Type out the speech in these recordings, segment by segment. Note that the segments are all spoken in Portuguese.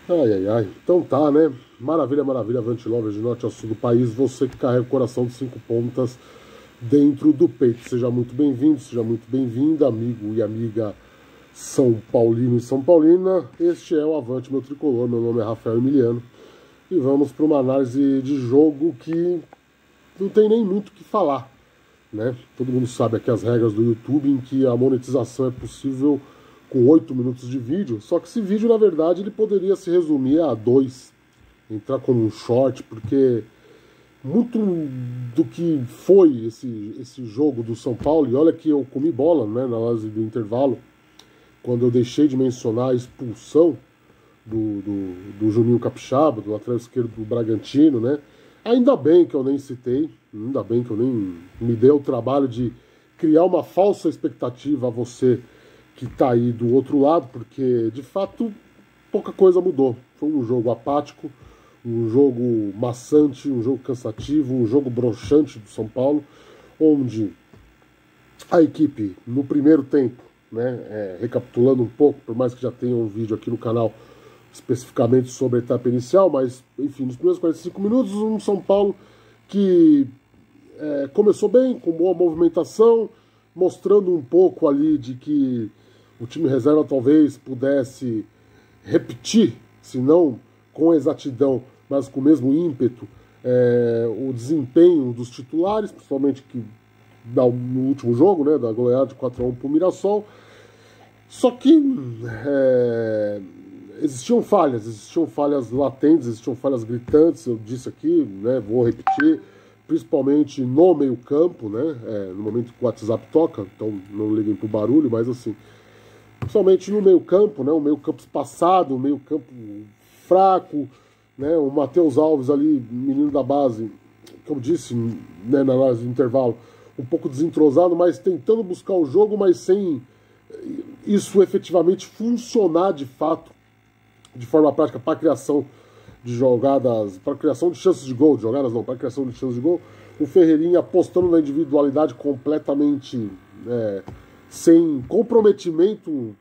Ai, ai, ai. Então tá, né? Maravilha, maravilha, Avante Lover de norte a sul do país. Você que carrega o coração de cinco pontas dentro do peito. Seja muito bem-vindo, seja muito bem-vinda, amigo e amiga São Paulino e São Paulina. Este é o Avante Meu Tricolor. Meu nome é Rafael Emiliano. E vamos para uma análise de jogo que não tem nem muito o que falar, né? Todo mundo sabe aqui as regras do YouTube em que a monetização é possível com 8 minutos de vídeo, só que esse vídeo, na verdade, ele poderia se resumir a 2, entrar como um short, porque muito do que foi esse jogo do São Paulo, e olha que eu comi bola, né, na análise do intervalo, quando eu deixei de mencionar a expulsão do Juninho Capixaba, do lateral esquerdo do Bragantino, né? Ainda bem que eu nem citei, ainda bem que eu nem me dei o trabalho de criar uma falsa expectativa a você que está aí do outro lado, porque de fato pouca coisa mudou. Foi um jogo apático, um jogo maçante, um jogo cansativo, um jogo broxante do São Paulo, onde a equipe no primeiro tempo, né, recapitulando um pouco, por mais que já tenha um vídeo aqui no canal especificamente sobre a etapa inicial, mas enfim, nos primeiros 45 minutos, um São Paulo que começou bem, com boa movimentação, mostrando um pouco ali de que o time reserva talvez pudesse repetir, se não com exatidão, mas com o mesmo ímpeto, o desempenho dos titulares, principalmente que no último jogo, né, da goleada de 4-1 para o Mirassol. Só que existiam falhas latentes, existiam falhas gritantes, eu disse aqui, né, vou repetir, principalmente no meio-campo, né, no momento que o WhatsApp toca, então não liguem pro barulho, mas assim, principalmente no meio-campo, né, o meio-campo espaçado, o meio-campo fraco, né, o Matheus Alves ali, menino da base, como disse, né, na análise do intervalo, um pouco desentrosado, mas tentando buscar o jogo, mas sem isso efetivamente funcionar de fato, de forma prática, para a criação de jogadas, para a criação de chances de gol, de jogadas não, para a criação de chances de gol. O Ferreirinha apostando na individualidade completamente sem comprometimento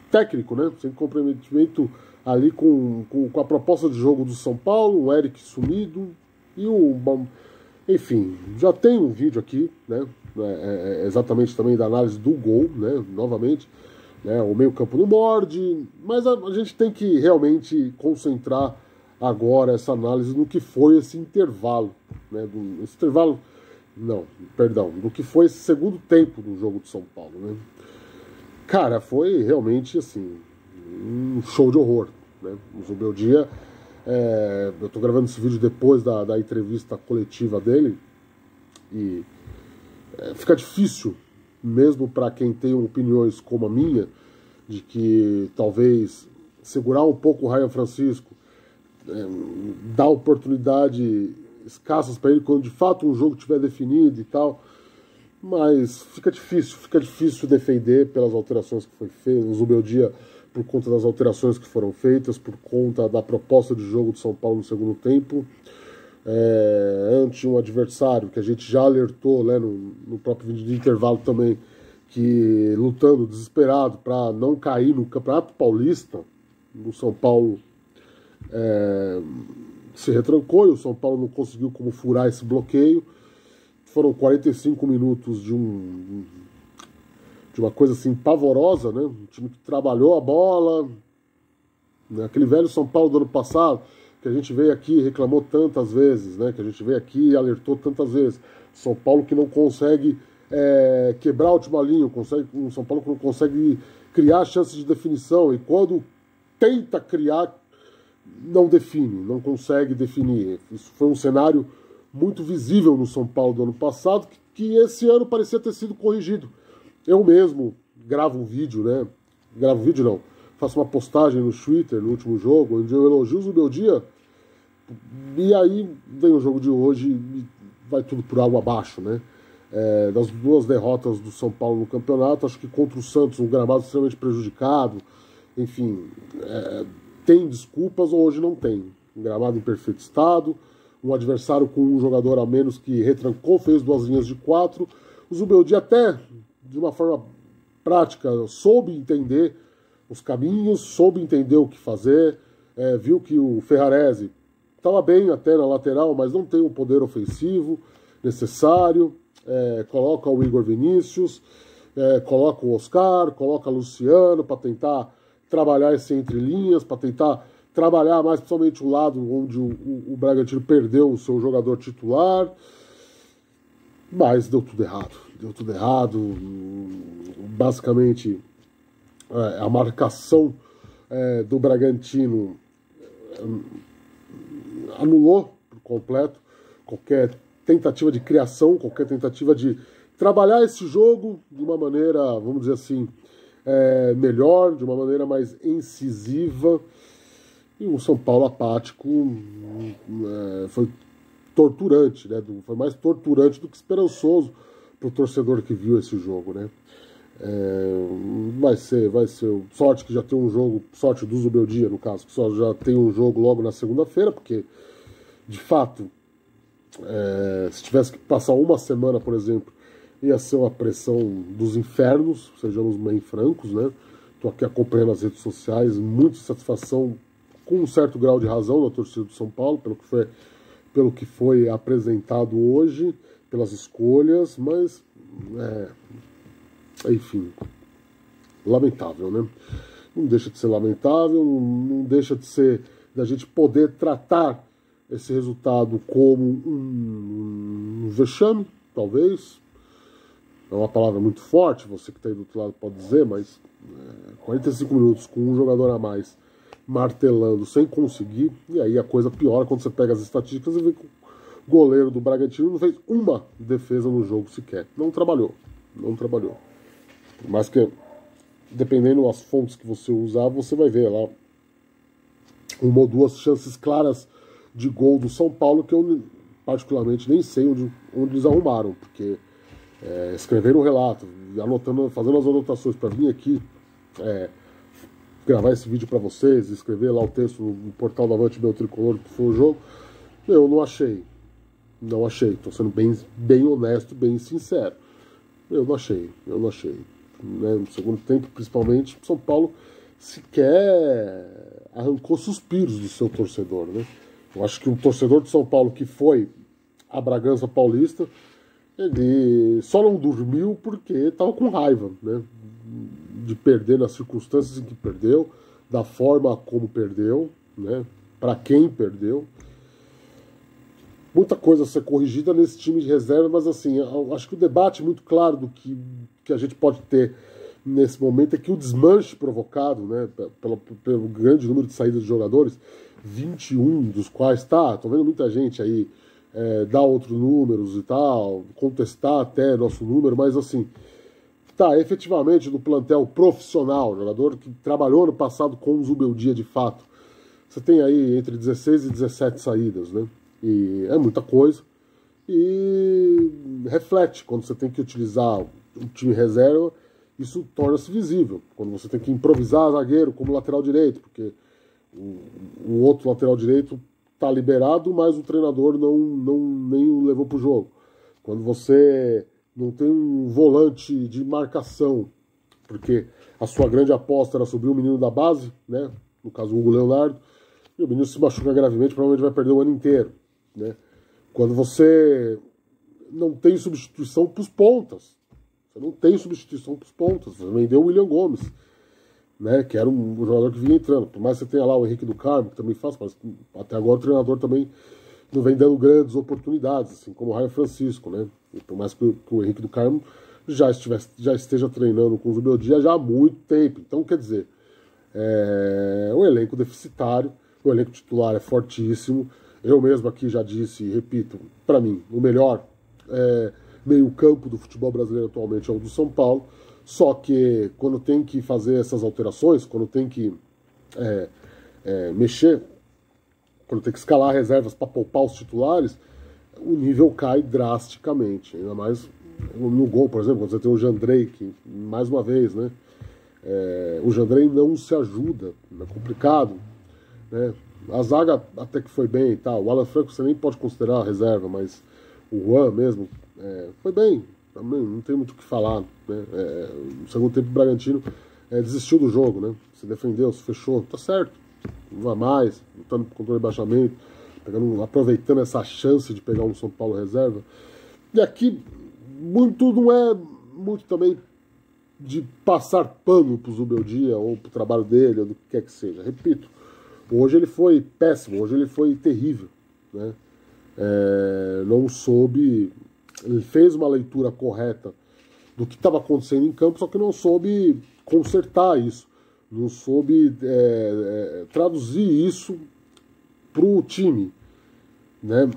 técnico, né? Sem comprometimento ali com a proposta de jogo do São Paulo, o Eric sumido e enfim, já tem um vídeo aqui, né? Exatamente também da análise do gol, né? Novamente, né? O meio-campo não morde, mas a gente tem que realmente concentrar agora essa análise no que foi esse intervalo, né? Esse intervalo, não, perdão, do que foi esse segundo tempo do jogo de São Paulo, né? Cara, foi realmente assim um show de horror, né? O Zubeldia, eu tô gravando esse vídeo depois da entrevista coletiva dele e fica difícil, mesmo para quem tem opiniões como a minha, de que talvez segurar um pouco o Ryan Francisco, dar oportunidade escassas para ele quando de fato um jogo estiver definido e tal, mas fica difícil defender pelas alterações que foi feito, o Zubeldia por conta das alterações que foram feitas, por conta da proposta de jogo de São Paulo no segundo tempo, ante um adversário que a gente já alertou, né, no próprio vídeo de intervalo também, que lutando desesperado para não cair no Campeonato Paulista, o São Paulo se retrancou e o São Paulo não conseguiu como furar esse bloqueio. Foram 45 minutos de uma coisa assim pavorosa, né? Um time que trabalhou a bola, né? Aquele velho São Paulo do ano passado, que a gente veio aqui e reclamou tantas vezes, né? Que a gente veio aqui e alertou tantas vezes. São Paulo que não consegue quebrar a última linha, um São Paulo que não consegue criar chances de definição, e quando tenta criar, não define, não consegue definir. Isso foi um cenário muito visível no São Paulo do ano passado, que esse ano parecia ter sido corrigido. Eu mesmo gravo um vídeo, né? Gravo vídeo não, faço uma postagem no Twitter, no último jogo, onde eu elogio o Zubeldia, e aí vem o jogo de hoje e vai tudo por água abaixo, né? Das duas derrotas do São Paulo no campeonato, acho que contra o Santos, um gramado extremamente prejudicado, enfim, tem desculpas ou hoje não tem. Um gramado em perfeito estado, um adversário com um jogador a menos que retrancou, fez 2 linhas de 4. O Zubeldia até, de uma forma prática, soube entender os caminhos, soube entender o que fazer, viu que o Ferrarese estava bem até na lateral, mas não tem o poder ofensivo necessário, coloca o Igor Vinícius, coloca o Oscar, coloca o Luciano para tentar trabalhar esse entre linhas, para tentar trabalhar mais principalmente o lado onde o Bragantino perdeu o seu jogador titular, mas deu tudo errado, basicamente a marcação do Bragantino anulou por completo qualquer tentativa de criação, qualquer tentativa de trabalhar esse jogo de uma maneira, vamos dizer assim, melhor, de uma maneira mais incisiva. E o São Paulo apático foi torturante, né? Foi mais torturante do que esperançoso para o torcedor que viu esse jogo, né? Vai ser sorte que já tem um jogo, sorte do Zubeldia, no caso, que só já tem um jogo logo na segunda-feira, porque, de fato, se tivesse que passar uma semana, por exemplo, ia ser uma pressão dos infernos, sejamos bem francos, né? Estou aqui acompanhando as redes sociais, muita satisfação, com um certo grau de razão da torcida do São Paulo, pelo que foi apresentado hoje, pelas escolhas, mas, enfim, lamentável, né? Não deixa de ser lamentável, não deixa de ser da gente poder tratar esse resultado como um vexame, talvez. É uma palavra muito forte, você que está aí do outro lado pode dizer, mas 45 minutos com um jogador a mais martelando sem conseguir, e aí a coisa piora quando você pega as estatísticas e vê que o goleiro do Bragantino não fez uma defesa no jogo sequer. Não trabalhou. Mas que, dependendo das fontes que você usar, você vai ver lá uma ou duas chances claras de gol do São Paulo que eu particularmente nem sei onde eles arrumaram, porque escreveram um relato, anotando, fazendo as anotações para vir aqui gravar esse vídeo para vocês, escrever lá o texto no portal da Avante Meu Tricolor, que foi o jogo, eu não achei, estou sendo bem honesto, bem sincero, eu não achei, né? No segundo tempo, principalmente, São Paulo sequer arrancou suspiros do seu torcedor, né? Eu acho que um torcedor de São Paulo que foi a Bragança Paulista, ele só não dormiu porque estava com raiva, né? De perder nas circunstâncias em que perdeu, da forma como perdeu, né? Para quem perdeu. Muita coisa a ser corrigida nesse time de reserva, mas assim, acho que o debate muito claro do que a gente pode ter nesse momento é que o desmanche provocado, né, pelo grande número de saídas de jogadores, 21 dos quais, tô vendo muita gente aí dar outros números e tal, contestar até nosso número, mas assim, efetivamente no plantel profissional, jogador que trabalhou no passado com o Zubeldia de fato, você tem aí entre 16 e 17 saídas, né? E é muita coisa. E reflete, quando você tem que utilizar o time reserva, isso torna-se visível. Quando você tem que improvisar zagueiro como lateral direito, porque o outro lateral direito está liberado, mas o treinador nem o levou para o jogo. Quando você não tem um volante de marcação, porque a sua grande aposta era subir o menino da base, né? No caso o Hugo Leonardo, e o menino se machuca gravemente, provavelmente vai perder o ano inteiro, né? Quando você não tem substituição para os pontas, você vendeu o William Gomes, né? Que era um jogador que vinha entrando, por mais que você tenha lá o Henrique do Carmo, que também faz, mas até agora o treinador também não vem dando grandes oportunidades, assim como o Raio Francisco, né? E por mais que o Henrique do Carmo já esteja treinando com o Zubeldia já há muito tempo. Então, quer dizer, um elenco deficitário, o elenco titular é fortíssimo. Eu mesmo aqui já disse e repito, para mim, o melhor meio-campo do futebol brasileiro atualmente é o do São Paulo. Só que quando tem que fazer essas alterações, quando tem que mexer, quando tem que escalar reservas para poupar os titulares, o nível cai drasticamente. Ainda mais no gol, por exemplo, quando você tem o Jandrei, que, mais uma vez, né? O Jandrei não se ajuda, é complicado, né? A zaga até que foi bem e tal. O Alan Franco você nem pode considerar a reserva, mas o Juan mesmo foi bem. Também não tem muito o que falar, né? No segundo tempo o Bragantino desistiu do jogo, né? Se defendeu, se fechou, tá certo, não vai mais, lutando contra o rebaixamento, aproveitando essa chance de pegar um São Paulo reserva. E aqui, muito não é muito também de passar pano pro Zubeldia ou pro trabalho dele, ou do que quer que seja. Repito, hoje ele foi péssimo, hoje ele foi terrível, né? Não soube, ele fez uma leitura correta do que estava acontecendo em campo, só que não soube consertar isso, não soube traduzir isso para o time, né?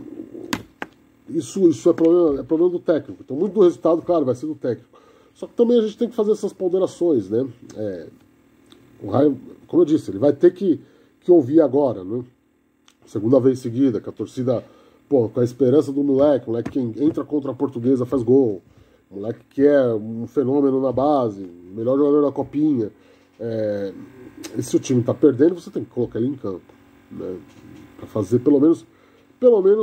Isso é problema do técnico. Então, muito do resultado, claro, vai ser do técnico. Só que também a gente tem que fazer essas ponderações, né? O Raio, como eu disse, ele vai ter que ouvir agora, né? Segunda vez seguida, que a torcida, pô, com a esperança do moleque que entra contra a Portuguesa faz gol, moleque que é um fenômeno na base, melhor jogador da Copinha. E se o time tá perdendo, você tem que colocar ele em campo, né? Para fazer pelo menos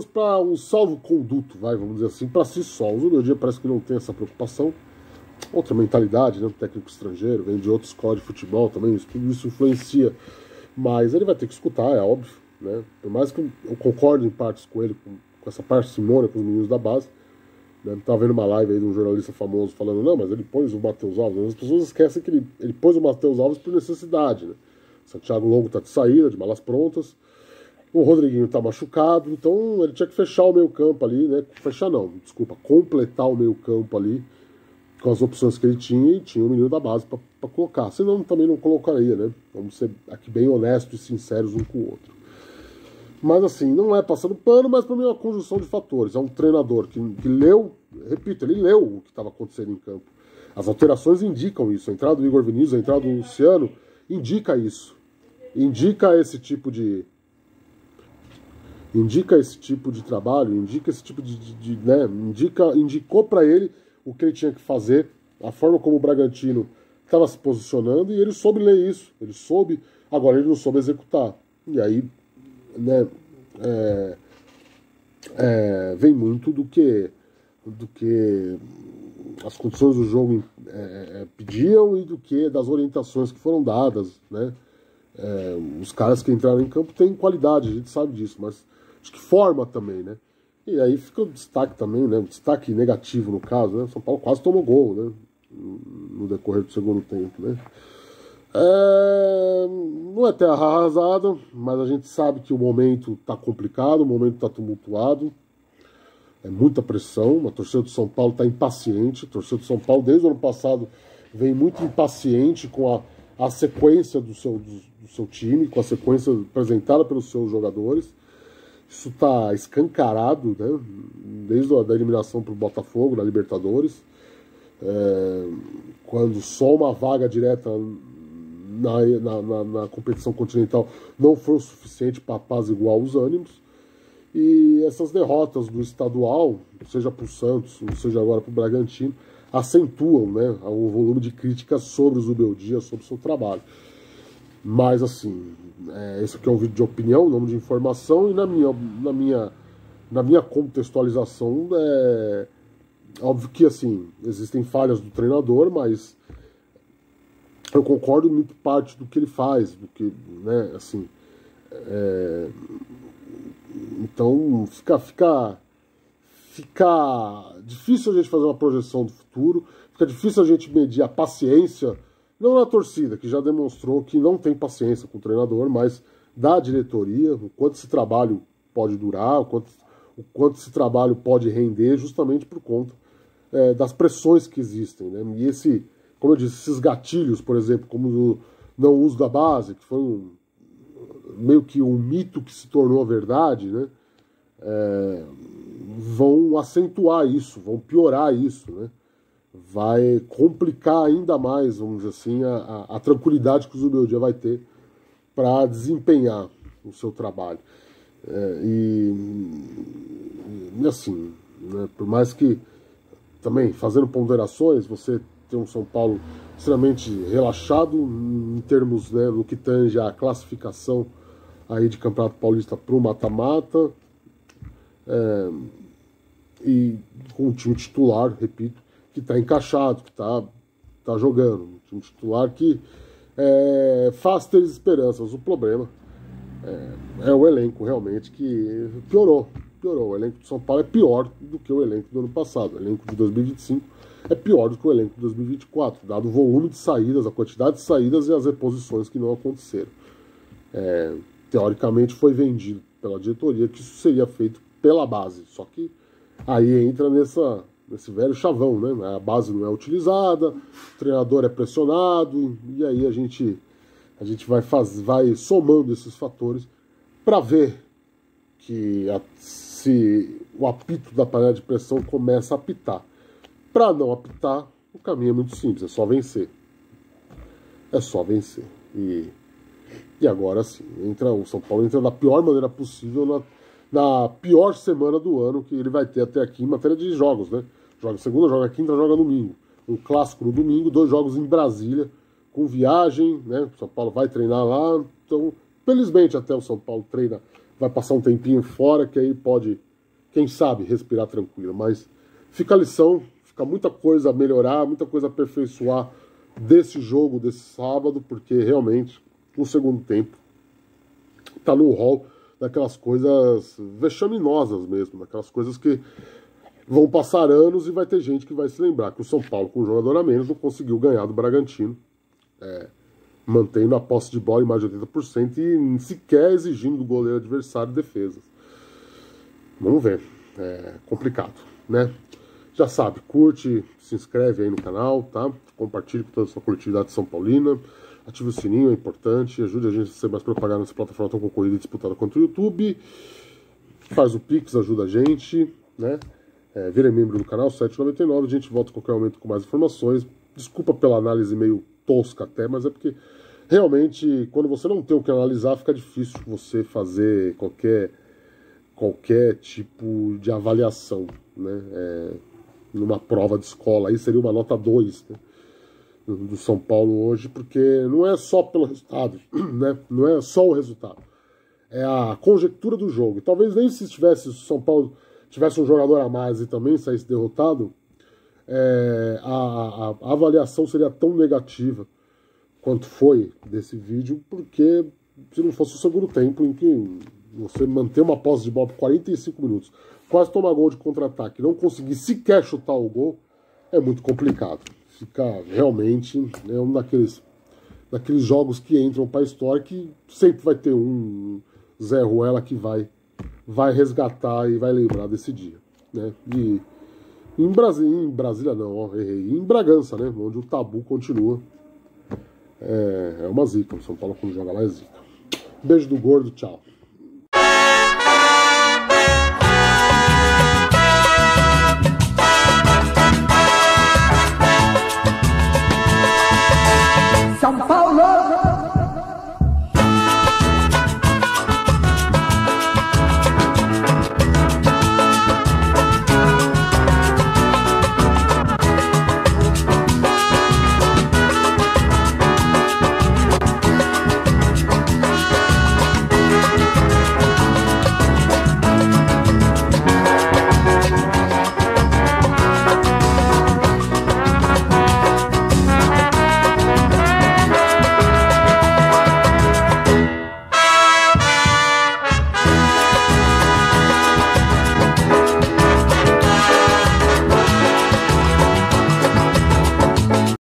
para um salvo-conduto, vamos dizer assim, para si só. O Zubeldia parece que não tem essa preocupação. Outra mentalidade, né? Um técnico estrangeiro, vem de outra escola de futebol também, tudo isso influencia. Mas ele vai ter que escutar, é óbvio, né? Por mais que eu concorde em partes com ele, com essa parcimônia com os meninos da base, né? Tava vendo uma live aí de um jornalista famoso falando, não, mas ele pôs o Matheus Alves. As pessoas esquecem que ele pôs o Matheus Alves por necessidade, né? Santiago Longo tá de saída, de malas prontas. O Rodriguinho tá machucado, então ele tinha que fechar o meio campo ali, né? Fechar não, desculpa, completar o meio campo ali com as opções que ele tinha, e tinha o menino da base para colocar. Senão também não colocaria, né? Vamos ser aqui bem honestos e sinceros um com o outro. Mas assim, não é passando pano, mas para mim é uma conjunção de fatores. É um treinador que leu, repito, ele leu o que estava acontecendo em campo. As alterações indicam isso. A entrada do Igor Vinícius, a entrada do Luciano, indica isso. Indica esse tipo de trabalho, indica esse tipo né? Indicou para ele o que ele tinha que fazer, a forma como o Bragantino estava se posicionando, e ele soube ler isso, agora ele não soube executar. E aí, né, vem muito do que as condições do jogo pediam e do que das orientações que foram dadas, né? Os caras que entraram em campo têm qualidade, a gente sabe disso, mas acho que forma também, né? E aí fica o destaque também, né? Um destaque negativo no caso, né? São Paulo quase tomou gol, né? No decorrer do segundo tempo, né? Não é terra arrasada, mas a gente sabe que o momento tá complicado, o momento tá tumultuado, é muita pressão, a torcida do São Paulo tá impaciente, a torcida do São Paulo desde o ano passado vem muito impaciente com a sequência do seu time, com a sequência apresentada pelos seus jogadores. Isso está escancarado, né? Desde a eliminação para o Botafogo, na Libertadores, quando só uma vaga direta na competição continental não foi o suficiente para apaziguar os ânimos. E essas derrotas do estadual, seja para o Santos, seja agora para o Bragantino, acentuam, né, o volume de críticas sobre o Zubeldia, sobre o seu trabalho. Mas, assim, esse aqui é um vídeo de opinião, não de informação, e na minha contextualização, óbvio que, assim, existem falhas do treinador, mas eu concordo muito parte do que ele faz, do que, né, assim, então fica difícil a gente fazer uma projeção do futuro, fica difícil a gente medir a paciência, não na torcida, que já demonstrou que não tem paciência com o treinador, mas da diretoria, o quanto esse trabalho pode durar, o quanto esse trabalho pode render, justamente por conta das pressões que existem, né? E como eu disse, esses gatilhos, por exemplo, como o não uso da base, que foi meio que um mito que se tornou a verdade, né? Vão acentuar isso, vão piorar isso, né? Vai complicar ainda mais, vamos dizer assim, a tranquilidade que o Zubeldia vai ter para desempenhar o seu trabalho. E assim, né, por mais que também, fazendo ponderações, você tem um São Paulo extremamente relaxado em termos, né, no que tange a classificação aí de Campeonato Paulista para o mata-mata, e com o time titular, repito, que está encaixado, que está está jogando, um time titular que faz ter esperanças. O problema é o elenco realmente que piorou. O elenco de São Paulo é pior do que o elenco do ano passado. O elenco de 2025 é pior do que o elenco de 2024, dado o volume de saídas, a quantidade de saídas e as reposições que não aconteceram. Teoricamente foi vendido pela diretoria que isso seria feito pela base, só que aí entra nesse velho chavão, né? A base não é utilizada, o treinador é pressionado, e aí a gente vai somando esses fatores para ver se o apito da panela de pressão começa a apitar. Para não apitar, o caminho é muito simples, é só vencer. É só vencer. E agora sim, o São Paulo entra da pior maneira possível na pior semana do ano que ele vai ter até aqui em matéria de jogos, né? Joga segunda, joga quinta, joga domingo. Um clássico no domingo, 2 jogos em Brasília, com viagem, né? O São Paulo vai treinar lá, então, felizmente até o São Paulo treina, vai passar um tempinho fora, que aí pode, quem sabe, respirar tranquilo. Mas fica a lição, fica muita coisa a melhorar, muita coisa a aperfeiçoar desse jogo, desse sábado, porque realmente o segundo tempo está no rol daquelas coisas vexaminosas mesmo, daquelas coisas que vão passar anos e vai ter gente que vai se lembrar que o São Paulo, com um jogador a menos, não conseguiu ganhar do Bragantino, mantendo a posse de bola em mais de 80% e sequer exigindo do goleiro adversário defesas. Vamos ver, é complicado, né? Já sabe, curte, se inscreve aí no canal, tá? Compartilhe com toda a sua coletividade São Paulina. Ative o sininho, é importante. Ajude a gente a ser mais propagada nessa plataforma tão concorrida e disputada quanto o YouTube. Faz o Pix, ajuda a gente, né? Vire membro do canal, 7,99. A gente volta a qualquer momento com mais informações. Desculpa pela análise meio tosca até, mas é porque realmente, quando você não tem o que analisar, fica difícil você fazer qualquer tipo de avaliação, né? Numa prova de escola, aí seria uma nota 2, né? Do São Paulo hoje, porque não é só pelo resultado, né? Não é só o resultado, é a conjectura do jogo. Talvez nem se o São Paulo tivesse um jogador a mais e também saísse derrotado, a avaliação seria tão negativa quanto foi desse vídeo, porque se não fosse o segundo tempo em que você manter uma posse de bola por 45 minutos, quase tomar gol de contra-ataque, não conseguir sequer chutar o gol, é muito complicado. Fica realmente um daqueles jogos que entram para a história, que sempre vai ter um Zé Ruela que vai resgatar e vai lembrar desse dia, né? E em Brasília não, ó, errei. Em Bragança, né? Onde o tabu continua. É uma zica. O São Paulo, quando joga lá, é zica. Beijo do gordo, tchau.